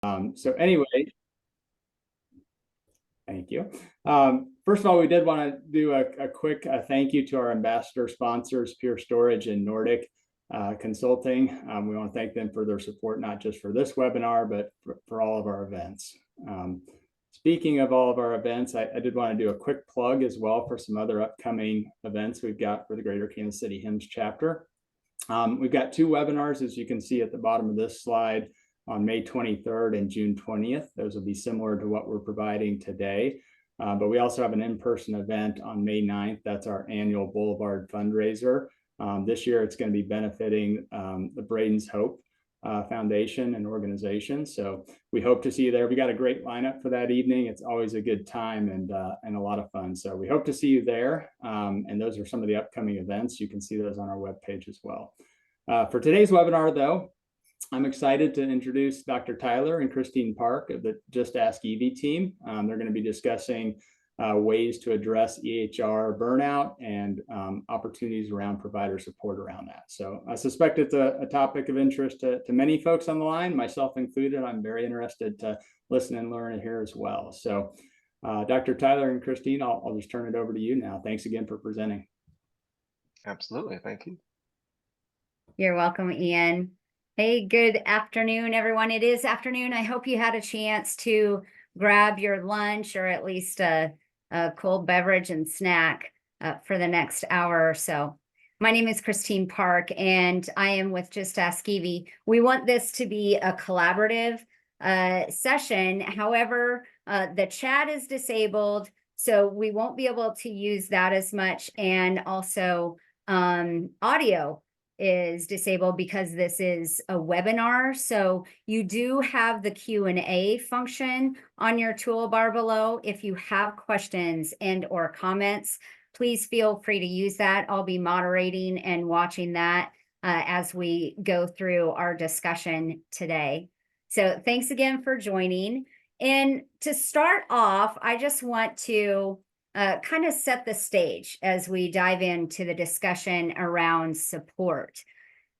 So anyway, thank you. First of all, we did want to do a quick thank you to our ambassador sponsors, Pure Storage and Nordic Consulting. We want to thank them for their support, not just for this webinar, but for all of our events. Speaking of all of our events, I did want to do a quick plug as well for some other upcoming events we've got for the Greater Kansas City HIMSS chapter. We've got two webinars, as you can see at the bottom of this slide, on May 23rd and June 20th. Those will be similar to what we're providing today. But we also have an in-person event on May 9th. That's our annual Boulevard fundraiser. This year, it's going to be benefiting the Braden's Hope Foundation and organization. So we hope to see you there. We got a great lineup for that evening. It's always a good time and a lot of fun. So we hope to see you there. And those are some of the upcoming events. You can see those on our webpage as well. For today's webinar, though, I'm excited to introduce Dr. Tyler and Christine Park of the Just Ask Evie team. They're going to be discussing ways to address EHR burnout and opportunities around provider support around that. So I suspect it's a topic of interest to many folks on the line, myself included. I'm very interested to listen and learn here as well. So Dr. Tyler and Christine, I'll just turn it over to you now. Thanks again for presenting. Absolutely. Thank you. You're welcome, Ian. Hey, good afternoon, everyone. It is afternoon. I hope you had a chance to grab your lunch or at least a cold beverage and snack for the next hour or so. My name is Christine Park, and I am with Just Ask Evie. We want this to be a collaborative session. However, the chat is disabled, so we won't be able to use that as much. And also audio is disabled because this is a webinar. So you do have the Q&A function on your toolbar below. If you have questions and or comments, please feel free to use that. I'll be moderating and watching that as we go through our discussion today. So thanks again for joining. And to start off, I just want to kind of set the stage as we dive into the discussion around support.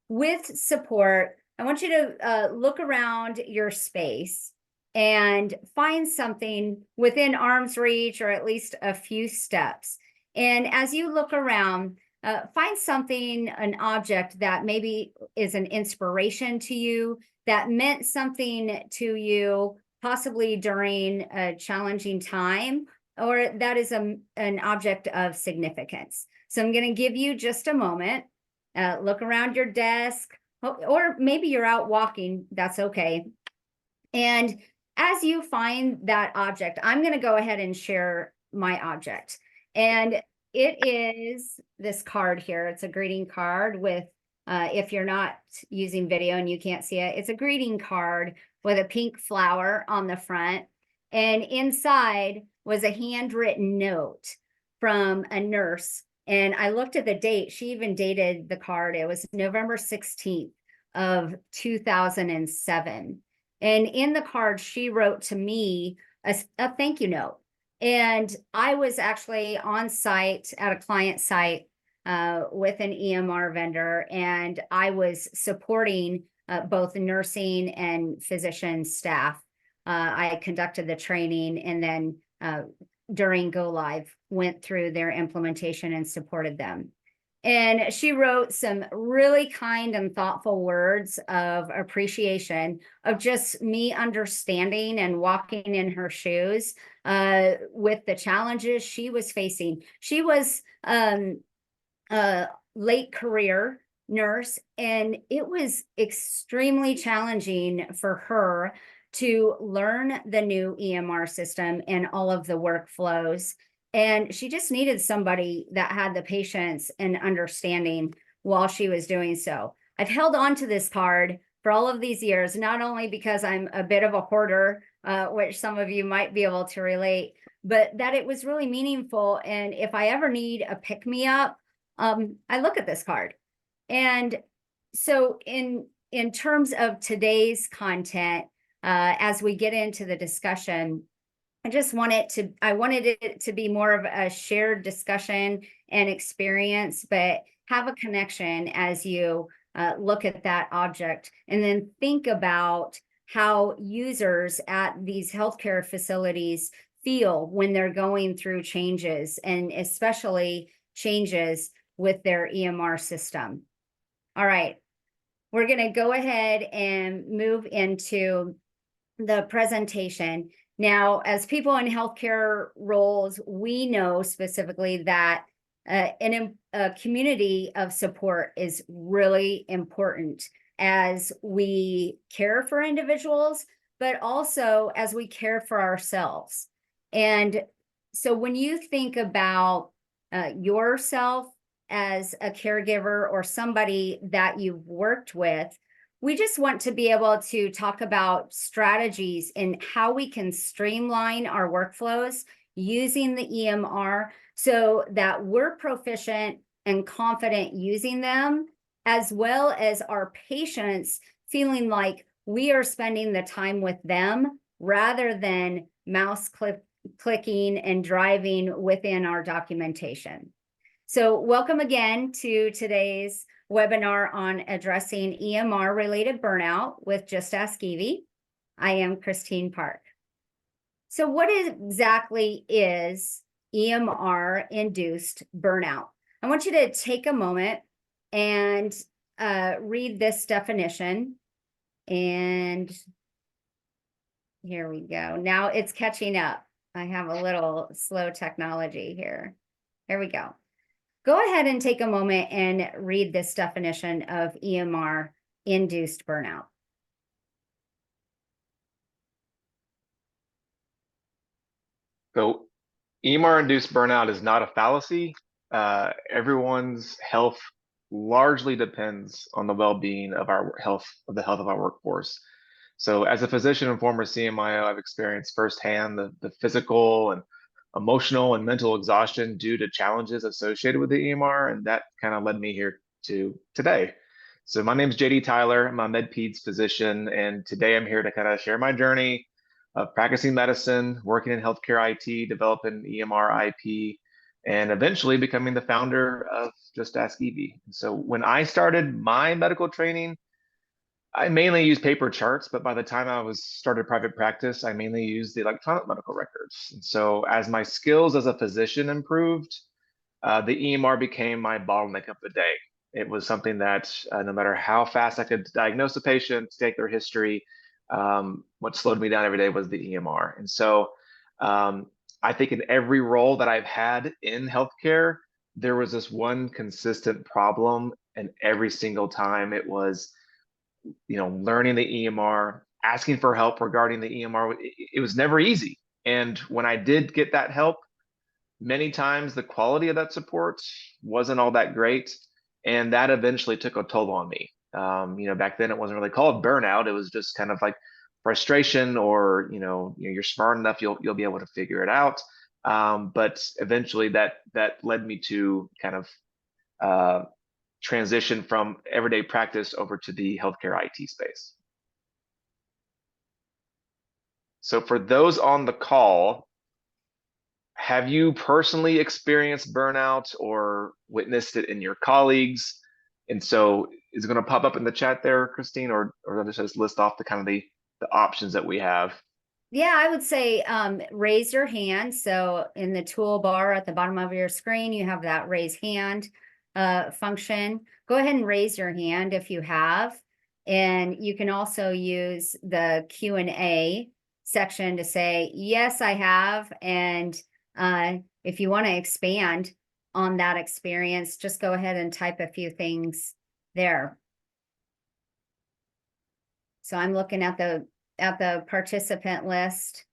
With support, I want you to look around your space and find something within arm's reach or at least a few steps. And as you look around, find something, an object that maybe is an inspiration to you, that meant something to you, possibly during a challenging time, or that is an object of significance. So I'm going to give you just a moment. Look around your desk, or maybe you're out walking. That's okay. And as you find that object, I'm going to go ahead and share my object. And it is this card here. It's a greeting card with, if you're not using video and you can't see it, it's a greeting card with a pink flower on the front. And inside was a handwritten note from a nurse. And I looked at the date. She even dated the card. It was November 16th of 2007. And in the card, she wrote to me a thank you note. And I was actually on site at a client site with an EMR vendor, and I was supporting both nursing and physician staff. I conducted the training, and then during Go Live, went through their implementation and supported them. And she wrote some really kind and thoughtful words of appreciation of just me understanding and walking in her shoes with the challenges she was facing. She was a late career nurse, and it was extremely challenging for her to learn the new EMR system and all of the workflows. And she just needed somebody that had the patience and understanding while she was doing so. I've held on to this card for all of these years, not only because I'm a bit of a hoarder, which some of you might be able to relate, but that it was really meaningful. And if I ever need a pick-me-up, I look at this card. And so in terms of today's content, as we get into the discussion, I wanted it to be more of a shared discussion and experience, but have a connection as you look at that object, and then think about how users at these healthcare facilities feel when they're going through changes, and especially changes with their EMR system. All right, we're going to go ahead and move into the presentation. Now, as people in healthcare roles, we know specifically that a community of support is really important as we care for individuals, but also as we care for ourselves. And so when you think about yourself as a caregiver or somebody that you've worked with, we just want to be able to talk about strategies in how we can streamline our workflows using the EMR so that we're proficient and confident using them, as well as our patients feeling like we are spending the time with them rather than clicking and driving within our documentation. So welcome again to today's webinar on addressing EMR-related burnout with Just Ask Evie. I am Christine Park. So what exactly is EMR-induced burnout? I want you to take a moment and read this definition. And here we go. Now it's catching up. I have a little slow technology here. Here we go. Go ahead and take a moment and read this definition of EMR-induced burnout. So EMR-induced burnout is not a fallacy. Everyone's health largely depends on the well-being of the health of our workforce. So as a physician and former CMIO, I've experienced firsthand the physical and emotional and mental exhaustion due to challenges associated with the EMR, and that kind of led me here to today. So my name is JD Tyler. I'm a med-peds physician, and today I'm here to kind of share my journey of practicing medicine, working in healthcare IT, developing EMR IP, and eventually becoming the founder of Just Ask Evie. So when I started my medical training, I mainly used paper charts, but by the time I started private practice, I mainly used the electronic medical records. And so as my skills as a physician improved, the EMR became my bottleneck of the day. It was something that no matter how fast I could diagnose a patient, take their history, what slowed me down every day was the EMR. And so I think in every role that I've had in healthcare, there was this one consistent problem, and every single time it was, learning the EMR, asking for help regarding the EMR. It was never easy. And when I did get that help, many times the quality of that support wasn't all that great. And that eventually took a toll on me. Back then it wasn't really called burnout. It was just kind of like frustration, or, you're smart enough, you'll be able to figure it out. But eventually that led me to kind of transition from everyday practice over to the healthcare IT space. So for those on the call, have you personally experienced burnout or witnessed it in your colleagues? And so is it going to pop up in the chat there, Christine, or just list off the kind of the options that we have? Yeah, I would say raise your hand. So in the toolbar at the bottom of your screen, you have that raise hand function. Go ahead and raise your hand if you have. And you can also use the Q&A section to say, yes, I have. And if you want to expand on that experience, just go ahead and type a few things there. So I'm looking at the participant list.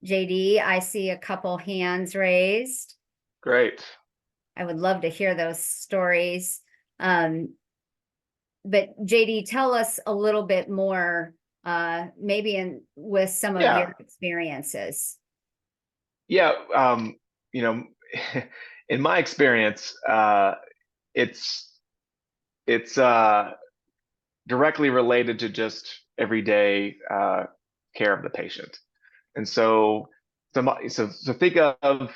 JD, I see a couple hands raised. Great. I would love to hear those stories. But JD, tell us a little bit more, maybe with some of your experiences. Yeah, in my experience, it's directly related to just everyday care of the patient. And so think of,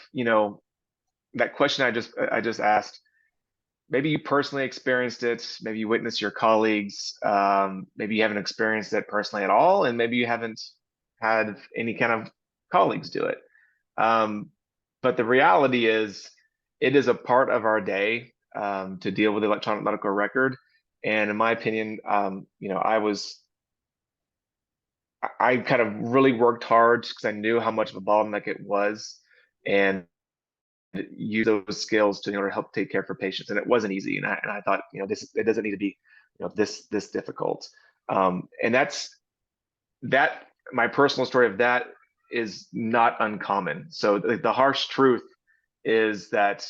that question I just asked. maybe you personally experienced it, maybe you witnessed your colleagues, maybe you haven't experienced it personally at all, and maybe you haven't had any kind of colleagues do it. But the reality is, it is a part of our day to deal with the electronic medical record. And in my opinion, I kind of really worked hard because I knew how much of a bottleneck it was, and use those skills to, help take care for patients. And it wasn't easy. And I thought, it doesn't need to be, this difficult. And that my personal story of that is not uncommon. So the harsh truth is that,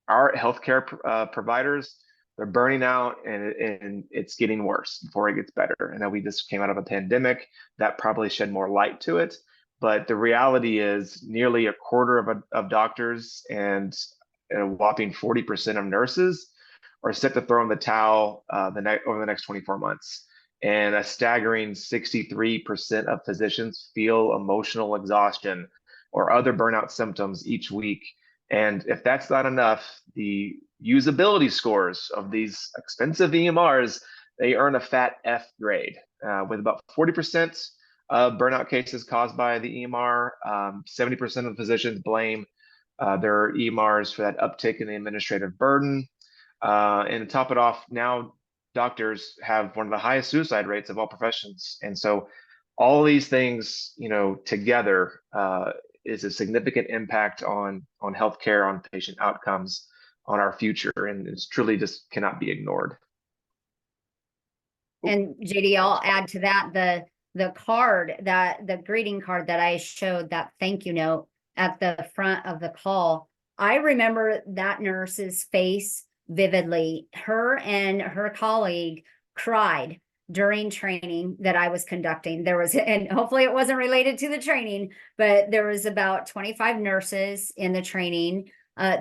our healthcare providers, they're burning out, and it's getting worse before it gets better. And then we just came out of a pandemic that probably shed more light to it. But the reality is, nearly a quarter of doctors and a whopping 40% of nurses are set to throw in the towel over the next 24 months. And a staggering 63% of physicians feel emotional exhaustion or other burnout symptoms each week. And if that's not enough, the usability scores of these expensive EMRs, they earn a fat F grade, with about 40% of burnout cases caused by the EMR. 70% of physicians blame their EMRs for that uptick in the administrative burden. And to top it off, now doctors have one of the highest suicide rates of all professions. And so all these things, together, is a significant impact on healthcare, on patient outcomes, on our future, and it's truly just cannot be ignored. And JD, I'll add to that the card, the greeting card that I showed, that thank you note at the front of the call. I remember that nurse's face vividly. Her and her colleague cried during training that I was conducting. There was, and hopefully it wasn't related to the training, but there was about 25 nurses in the training.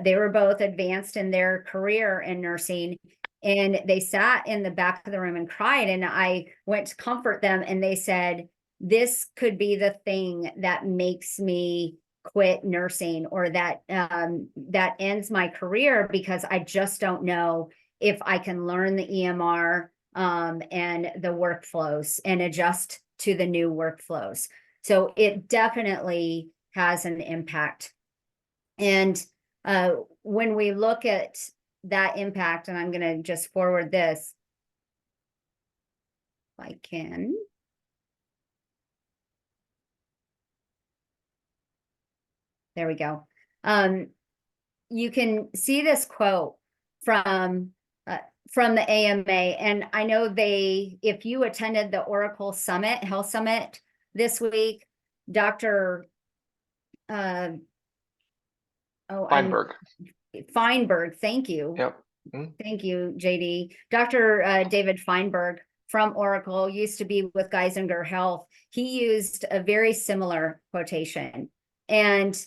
They were both advanced in their career in nursing, and they sat in the back of the room and cried. And I went to comfort them, and they said, this could be the thing that makes me quit nursing, or that that ends my career, because I just don't know if I can learn the EMR and the workflows and adjust to the new workflows. So it definitely has an impact. And when we look at that impact, and I'm going to just forward this, if I can. There we go. You can see this quote from the AMA, and I know if you attended the Oracle Summit, Health Summit this week, Dr. Feinberg, thank you. Yep. Thank you, JD. Dr. David Feinberg from Oracle used to be with Geisinger Health. He used a very similar quotation. And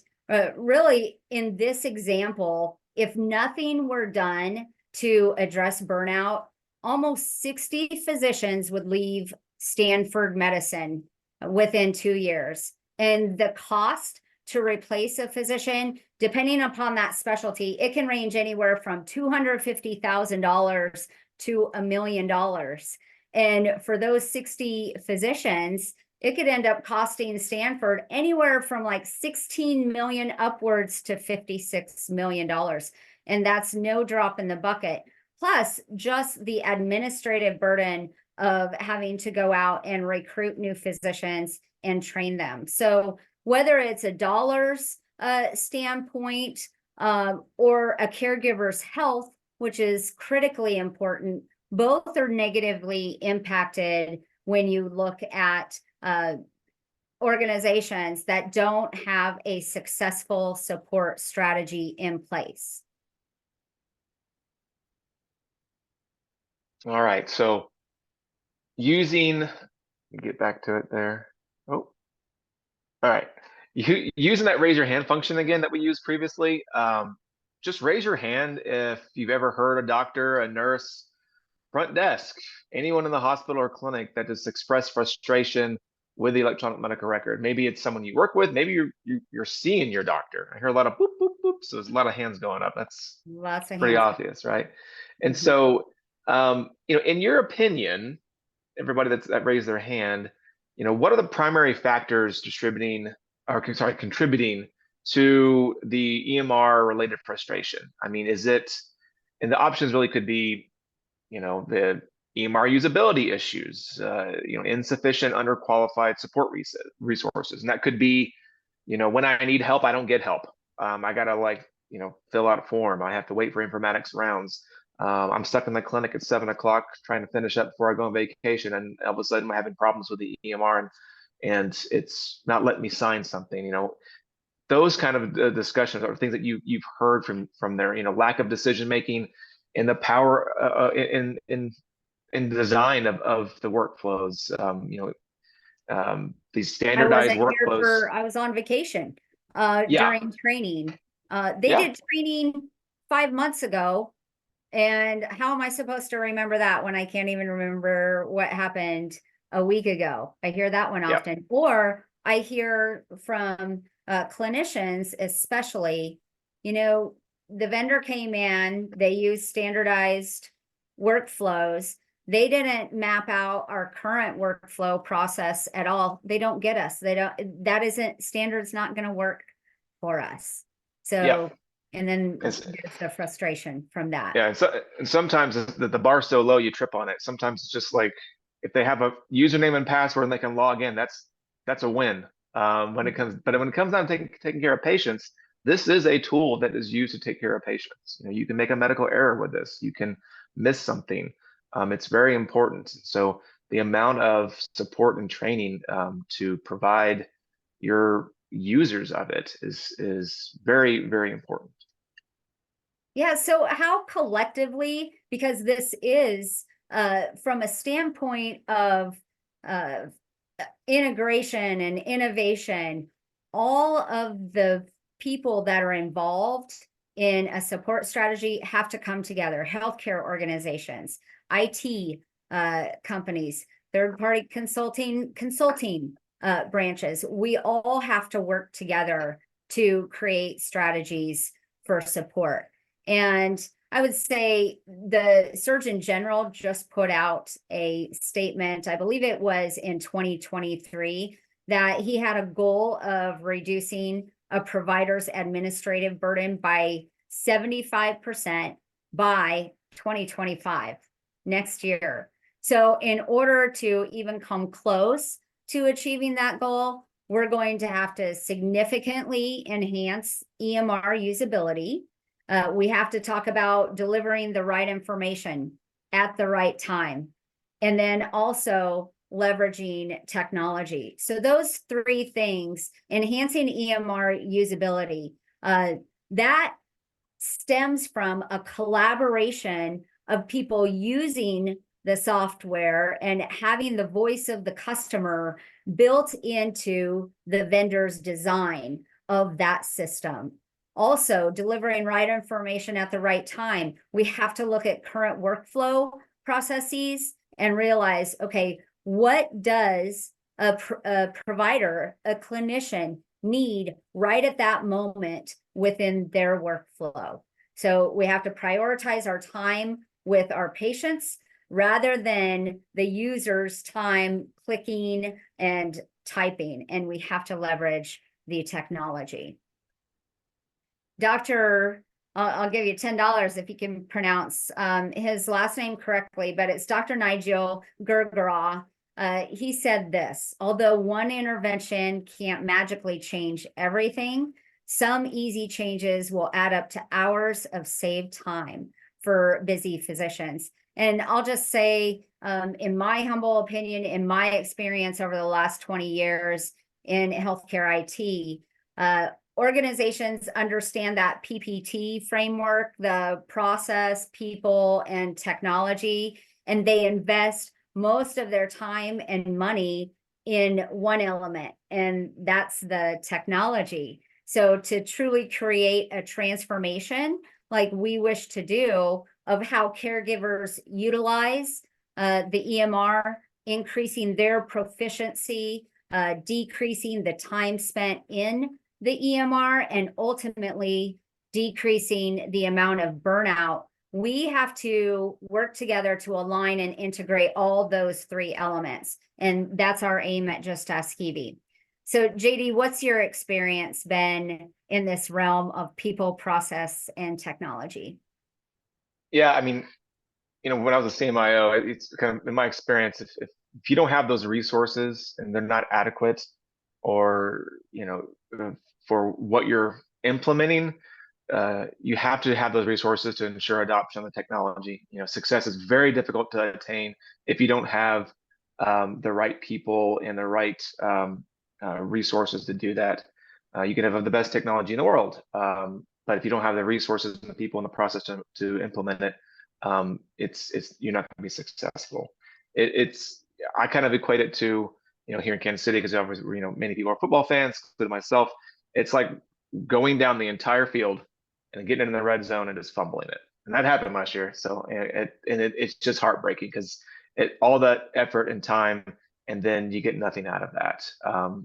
really, in this example, if nothing were done to address burnout, almost 60 physicians would leave Stanford Medicine within 2 years. And the cost to replace a physician, depending upon that specialty, it can range anywhere from $250,000 to $1 million. And for those 60 physicians, it could end up costing Stanford anywhere from like 16 million upwards to $56 million. And that's no drop in the bucket. Plus, just the administrative burden of having to go out and recruit new physicians and train them. So whether it's a dollars standpoint or a caregiver's health, which is critically important, both are negatively impacted when you look at organizations that don't have a successful support strategy in place. All right, so get back to it there. Oh, all right. Using that raise your hand function again that we used previously, just raise your hand if you've ever heard a doctor, a nurse, front desk, anyone in the hospital or clinic that just expressed frustration with the electronic medical record. Maybe it's someone you work with. Maybe you're seeing your doctor. I hear a lot of boop, boop, boop, So there's a lot of hands going up. That's Lots of pretty hands. obvious, right? And Mhm. so, in your opinion, everybody that raised their hand, what are the primary factors contributing to the EMR related frustration? I mean, and the options really could be, the EMR usability issues, insufficient, underqualified support resources. And that could be, when I need help, I don't get help. I gotta fill out a form. I have to wait for informatics rounds. I'm stuck in the clinic at 7 o'clock trying to finish up before I go on vacation, and all of a sudden I'm having problems with the EMR, and it's not letting me sign something. Those kind of discussions are things that you've heard from there. Lack of decision making, and the power in the design of the workflows. These standardized workflows. I was on vacation Yeah, during training. They yeah, did training 5 months ago. And how am I supposed to remember that when I can't even remember what happened a week ago? I hear that one yeah, often. Or I hear from clinicians, especially, the vendor came in, they used standardized workflows. They didn't map out our current workflow process at all. They don't get us. Standard's not going to work for us. yeah. So, and then It's, there's the frustration from that. yeah, and sometimes the bar's so low you trip on it. Sometimes it's just like if they have a username and password and they can log in, that's a win. When it comes down to taking care of patients, this is a tool that is used to take care of patients. You can make a medical error with this. You can miss something. It's very important. So the amount of support and training to provide your users of it is very, very important. Yeah, so how collectively, because this is from a standpoint of uh, integration and innovation, all of the people that are involved in a support strategy have to come together. Healthcare organizations, IT companies, third-party consulting branches. We all have to work together to create strategies for support. And I would say the Surgeon General just put out a statement, I believe it was in 2023, that he had a goal of reducing a provider's administrative burden by 75% by 2025, next year. So in order to even come close to achieving that goal, we're going to have to significantly enhance EMR usability. We have to talk about delivering the right information at the right time, and then also leveraging technology. So those three things, enhancing EMR usability, that stems from a collaboration of people using the software and having the voice of the customer built into the vendor's design of that system. Also, delivering right information at the right time. We have to look at current workflow processes and realize, okay, what does a provider, a clinician need right at that moment within their workflow? So we have to prioritize our time with our patients rather than the user's time clicking and typing, and we have to leverage the technology. I'll give you $10 if you can pronounce his last name correctly, but it's Dr. Nigel Gurgara. He said this: although one intervention can't magically change everything, some easy changes will add up to hours of saved time for busy physicians. And I'll just say, in my humble opinion, in my experience over the last 20 years in healthcare IT, organizations understand that PPT framework, the process, people, and technology, and they invest most of their time and money in one element, and that's the technology. So to truly create a transformation like we wish to do of how caregivers utilize the EMR, increasing their proficiency, decreasing the time spent in the EMR, and ultimately decreasing the amount of burnout, we have to work together to align and integrate all those three elements. And that's our aim at Just Ask Evie. So JD, what's your experience been in this realm of people, process, and technology? Yeah, I mean, when I was a CMIO, it's kind of in my experience, if you don't have those resources and they're not adequate, or for what you're implementing, you have to have those resources to ensure adoption of the technology. Success is very difficult to attain if you don't have the right people and the right resources to do that. You can have the best technology in the world, but if you don't have the resources and the people in the process to implement it, you're not going to be successful. I kind of equate it to here in Kansas City, because many people are football fans, including myself. It's like going down the entire field and getting in the red zone and just fumbling it, and that happened last year. So it's just heartbreaking, because all that effort and time, and then you get nothing out of that.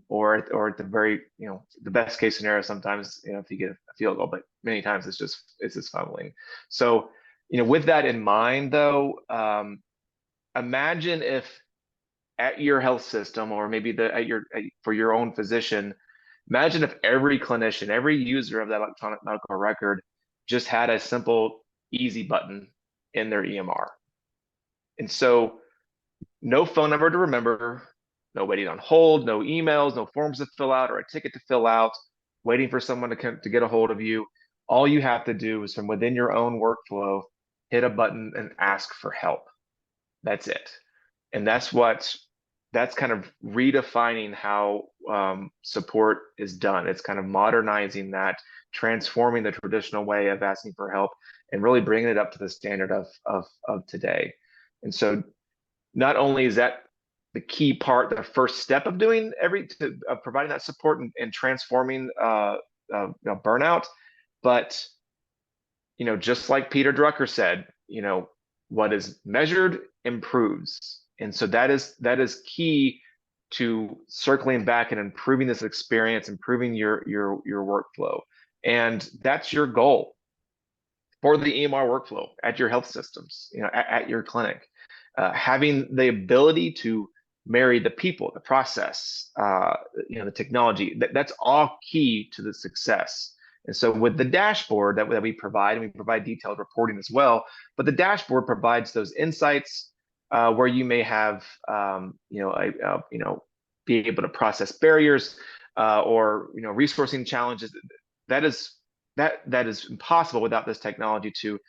Or at the very the best case scenario, sometimes if you get a field goal, but many times it's just fumbling. So with that in mind, though, imagine if at your health system, or maybe for your own physician, imagine if every clinician, every user of that electronic medical record just had a simple, easy button in their EMR. And so no phone number to remember, no waiting on hold, no emails, no forms to fill out or a ticket to fill out, waiting for someone to get a hold of you. All you have to do is, from within your own workflow, hit a button and ask for help. That's it. And that's kind of redefining how support is done. It's kind of modernizing that, transforming the traditional way of asking for help, and really bringing it up to the standard of today. And so not only is that the key part, the first step of doing providing that support and transforming burnout, but just like Peter Drucker said, what is measured improves. And so that is key to circling back and improving this experience, improving your workflow. And that's your goal for the EMR workflow at your health systems, at your clinic. Having the ability to marry the people, the process, the technology, that's all key to the success. And so with the dashboard that we provide, and we provide detailed reporting as well, but the dashboard provides those insights where you may have, be able to process barriers or resourcing challenges. That is impossible without this technology to,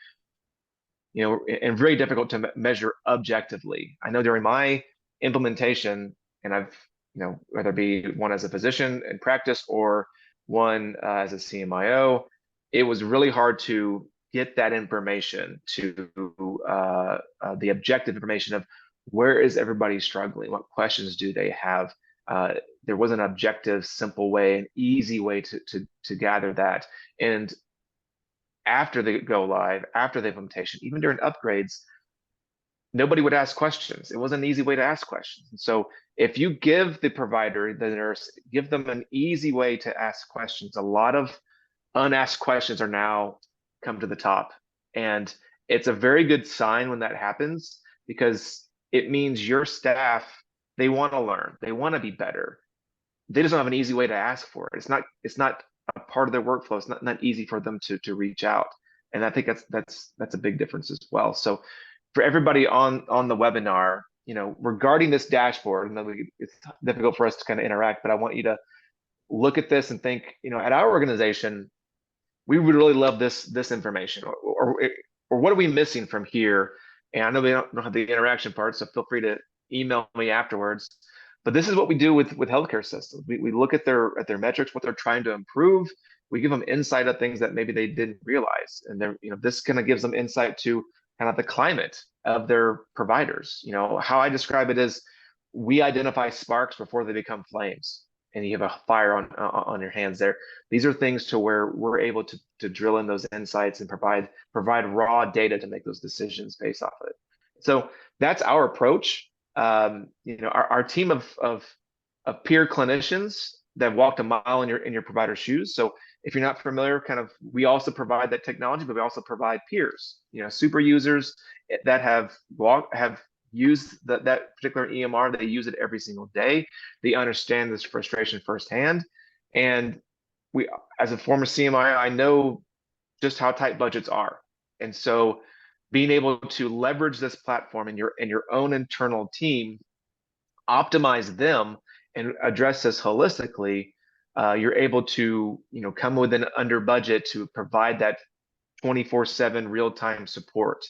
and very difficult to measure objectively. I know during my implementation, and I've, whether it be one as a physician in practice or one as a CMIO, it was really hard to get that information to the objective information of where is everybody struggling, what questions do they have. There was an objective, simple way, an easy way to gather that. And after they go live, after the implementation, even during upgrades, nobody would ask questions. It wasn't an easy way to ask questions. And so if you give the provider, the nurse, give them an easy way to ask questions, a lot of unasked questions are now come to the top. And it's a very good sign when that happens, because it means your staff, they want to learn, they want to be better. They just don't have an easy way to ask for it. It's not a part of their workflow. It's not easy for them to reach out. And I think that's a big difference as well. So for everybody on the webinar, regarding this dashboard, and it's difficult for us to kind of interact, but I want you to look at this and think, at our organization, we would really love this information, or what are we missing from here? And I know we don't have the interaction part, so feel free to email me afterwards. But this is what we do with healthcare systems. We look at their metrics, what they're trying to improve. We give them insight of things that maybe they didn't realize, and this kind of gives them insight to kind of the climate of their providers. How I describe it is, we identify sparks before they become flames, and you have a fire on your hands there. These are things to where we're able to drill in those insights and provide raw data to make those decisions based off of it. So that's our approach. Our team of peer clinicians that walked a mile in your provider's shoes. So if you're not familiar, kind of, we also provide that technology, but we also provide peers, super users that have used that particular EMR. They use it every single day. They understand this frustration firsthand. And we, as a former CMI, I know just how tight budgets are. And so being able to leverage this platform in your own internal team, optimize them, and address this holistically, you're able to come within under budget to provide that 24/7 real-time support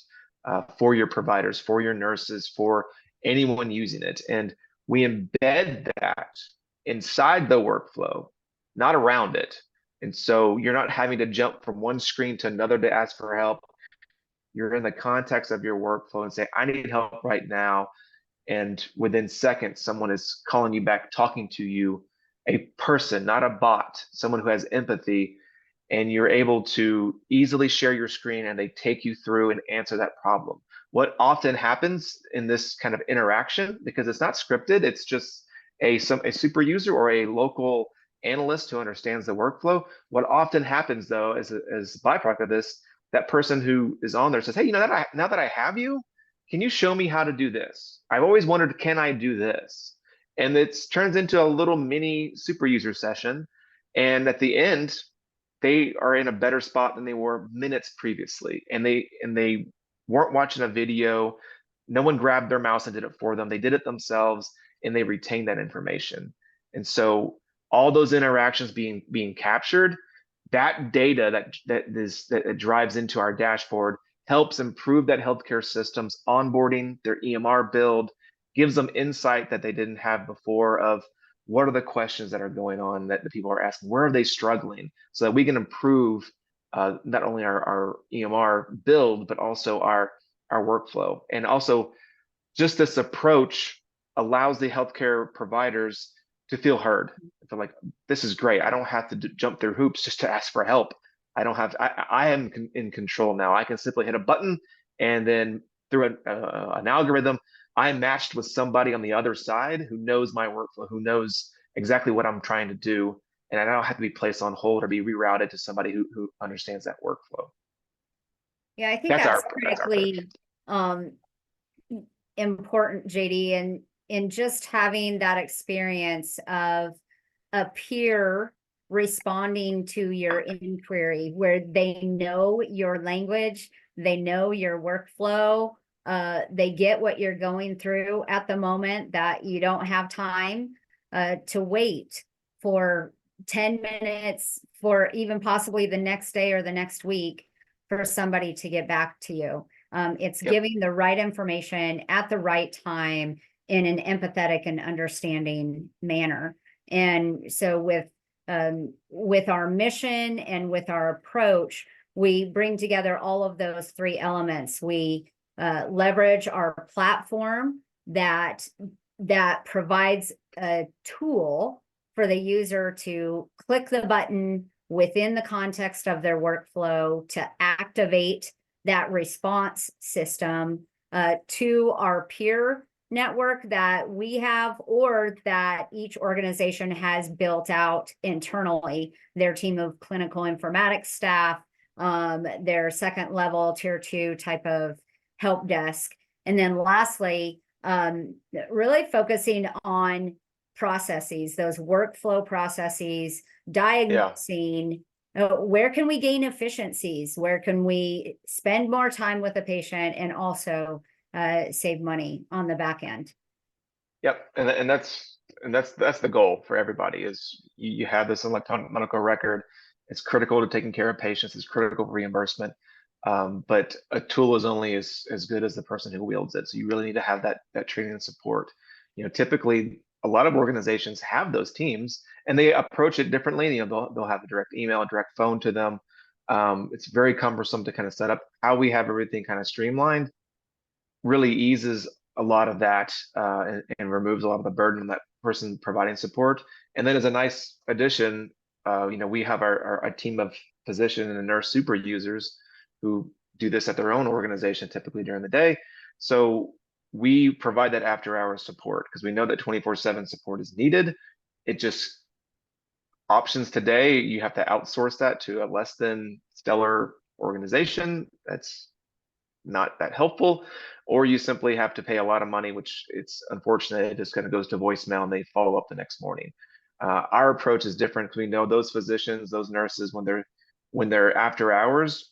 for your providers, for your nurses, for anyone using it. And we embed that inside the workflow, not around it. And so you're not having to jump from one screen to another to ask for help. You're in the context of your workflow and say, I need help right now. And within seconds, someone is calling you back, talking to you, a person, not a bot, someone who has empathy, and you're able to easily share your screen and they take you through and answer that problem. What often happens in this kind of interaction, because it's not scripted, it's just a super user or a local analyst who understands the workflow. What often happens though, as a byproduct of this, that person who is on there says, hey, now that I have you, can you show me how to do this? I've always wondered, can I do this? And it turns into a little mini super user session. And at the end, they are in a better spot than they were minutes previously. And they weren't watching a video. No one grabbed their mouse and did it for them. They did it themselves, and they retained that information. And so all those interactions being captured, that data that drives into our dashboard helps improve that healthcare system's onboarding, their EMR build, gives them insight that they didn't have before of what are the questions that are going on that the people are asking, where are they struggling, so that we can improve not only our EMR build, but also our workflow. And also just this approach allows the healthcare providers to feel heard. Feel like, this is great. I don't have to jump through hoops just to ask for help. I am in control now. I can simply hit a button, and then through an algorithm, I'm matched with somebody on the other side who knows my workflow, who knows exactly what I'm trying to do. And I don't have to be placed on hold or be rerouted to somebody who understands that workflow. Yeah, I think that's critically important, JD, and in just having that experience of a peer responding to your inquiry where they know your language, they know your workflow, they get what you're going through at the moment, that you don't have time to wait for 10 minutes, for even possibly the next day or the next week for somebody to get back to you. It's giving the right information at the right time in an empathetic and understanding manner. And so with our mission and with our approach, we bring together all of those three elements. We leverage our platform that provides a tool for the user to click the button within the context of their workflow to activate that response system to our peer network that we have, or that each organization has built out internally, their team of clinical informatics staff, their second level tier 2 type of help desk. And then lastly, really focusing on processes, those workflow processes, diagnosing where can we gain efficiencies, where can we spend more time with the patient and also save money on the back end. Yep, and that's the goal for everybody. Is you have this electronic medical record. It's critical to taking care of patients. It's critical for reimbursement. But a tool is only as good as the person who wields it. So you really need to have that training and support. Typically a lot of organizations have those teams, and they approach it differently. They'll have a direct email, a direct phone to them. It's very cumbersome to kind of set up. How we have everything kind of streamlined really eases a lot of that and removes a lot of the burden on that person providing support. And then as a nice addition, we have our team of physician and nurse super users who do this at their own organization, typically during the day. So we provide that after hours support because we know that 24/7 support is needed. It just options today, you have to outsource that to a less than stellar organization that's not that helpful, or you simply have to pay a lot of money, which it's unfortunate, it just kind of goes to voicemail and they follow up the next morning. Our approach is different because we know those physicians, those nurses, when they're after hours,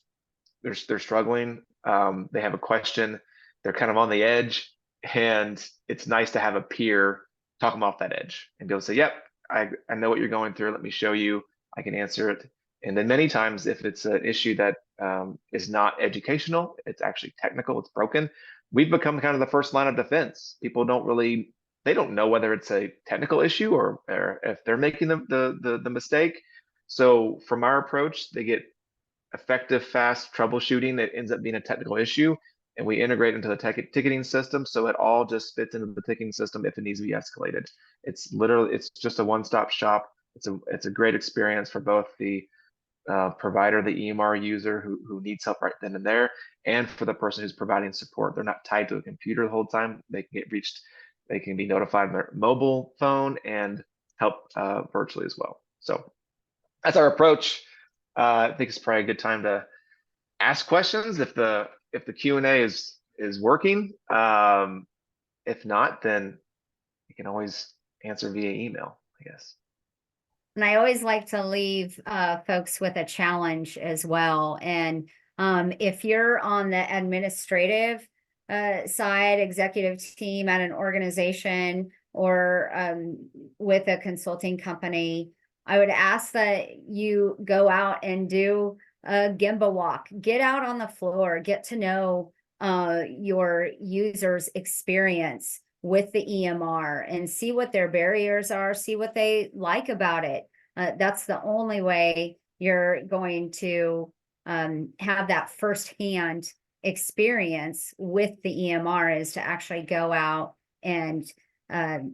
they're struggling. They have a question, they're kind of on the edge, and it's nice to have a peer talk them off that edge and go say, yep, I know what you're going through. Let me show you. I can answer it. And then many times, if it's an issue that is not educational, it's actually technical, it's broken, we've become kind of the first line of defense. People they don't know whether it's a technical issue or if they're making the mistake. So from our approach, they get effective, fast troubleshooting that ends up being a technical issue, and we integrate into the ticketing system, so it all just fits into the ticketing system if it needs to be escalated. It's just a one-stop shop. It's a great experience for both the provider, the EMR user who needs help right then and there, and for the person who's providing support. They're not tied to a computer the whole time. They can get reached. They can be notified on their mobile phone and help virtually as well. So that's our approach. I think it's probably a good time to ask questions if the Q&A is working. If not, then you can always answer via email, I guess. And I always like to leave folks with a challenge as well. And if you're on the administrative side, executive team at an organization or with a consulting company, I would ask that you go out and do a Gemba walk, get out on the floor, get to know your users' experience with the EMR and see what their barriers are, see what they like about it. That's the only way you're going to have that firsthand experience with the EMR, is to actually go out and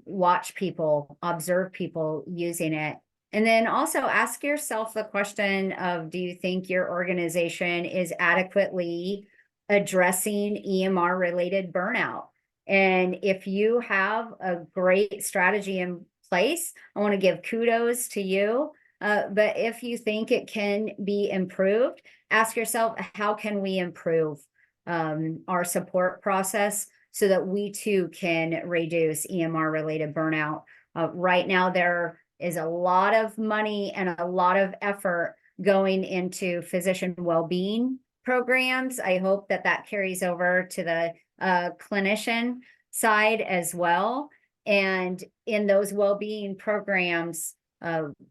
watch people, observe people using it. And then also ask yourself the question of, do you think your organization is adequately addressing EMR related burnout? And if you have a great strategy in place, I want to give kudos to you. But if you think it can be improved, ask yourself, how can we improve our support process so that we too can reduce EMR related burnout? Right now, there is a lot of money and a lot of effort going into physician well-being programs. I hope that that carries over to the clinician side as well. And in those well-being programs,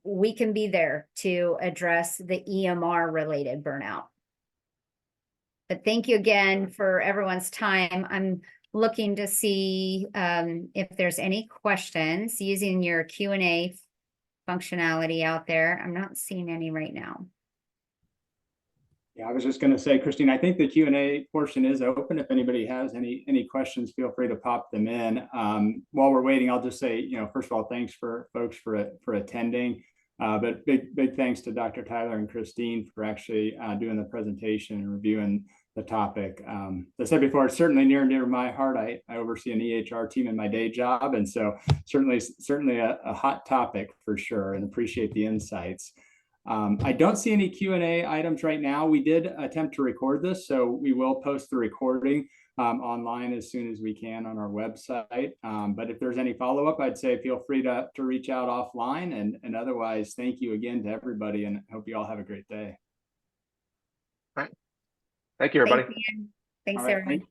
we can be there to address the EMR related burnout. But thank you again for everyone's time. I'm looking to see if there's any questions using your Q&A functionality out there. I'm not seeing any right now. Yeah, I was just going to say, Christine, I think the Q&A portion is open. If anybody has any questions, feel free to pop them in. While we're waiting, I'll just say, first of all, thanks for folks for attending. But big thanks to Dr. Tyler and Christine for actually doing the presentation and reviewing the topic. As I said before, it's certainly near my heart. I oversee an EHR team in my day job, and so certainly a hot topic for sure, and appreciate the insights. I don't see any Q&A items right now. We did attempt to record this, so we will post the recording online as soon as we can on our website. But if there's any follow-up, I'd say feel free to reach out offline. And otherwise, thank you again to everybody, and hope you all have a great day. All right. Thank you, everybody. Thanks, everyone.